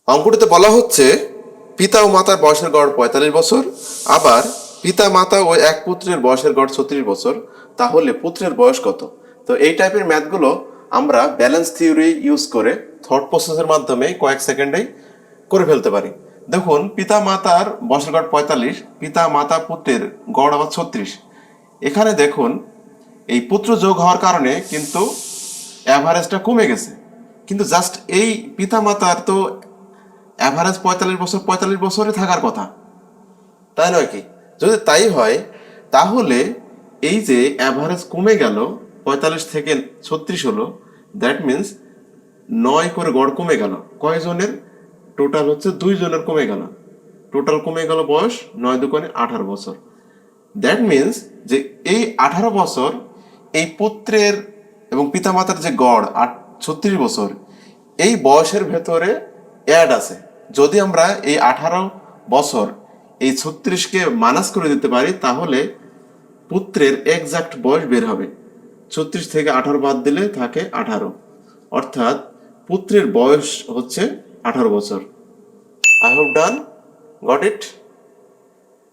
অঙ্কটিতে বলা হচ্ছে পিতা ও মাতার বয়সের গড় ৪৫ বছর, আবার পিতা মাতা ও এক পুত্রের বয়সের গড় ৩৬ বছর। তাহলে পুত্রের বয়স কত? তো এই টাইপের ম্যাথগুলো আমরা ব্যালেন্স থিওরি ইউজ করে থট প্রসেসের মাধ্যমে কয়েক সেকেন্ডেই করে ফেলতে পারি। দেখুন, পিতা মাতার বয়সের গড় ৪৫, পিতা মাতা পুত্রের গড় আবার ৩৬। এখানে দেখুন, এই পুত্র যোগ হওয়ার কারণে কিন্তু অ্যাভারেজটা কমে গেছে, কিন্তু জাস্ট এই পিতা মাতার তো অ্যাভারেজ ৪৫ বছর, ৪৫ বছরে থাকার কথা, তাই নয় কি? যদি তাই হয় তাহলে এই যে অ্যাভারেজ কমে গেল ৪৫ থেকে ৩৬ হলো, দ্যাট মিন্স ৯ করে গড় কমে গেল। কয়জনের? টোটাল হচ্ছে ২ জনের কমে গেল। টোটাল কমে গেল বয়স ৯ দুগুণে ১৮ বছর। দ্যাট মিন্স যে এই ১৮ বছর এই পুত্রের এবং পিতামাতার যে গড় ৩৬ বছর, এই বয়সের ভেতরে অ্যাড আছে। যদি আমরা এই ১৮ বছর এই ৩৬কে মাইনাস করে দিতে পারি তাহলে পুত্রের এক্সাক্ট বয়স বের হবে। ৩৬ থেকে ১৮ বাদ দিলে থাকে ১৮, অর্থাৎ পুত্রের বয়স হচ্ছে ১৮ বছর। I hope done, got it?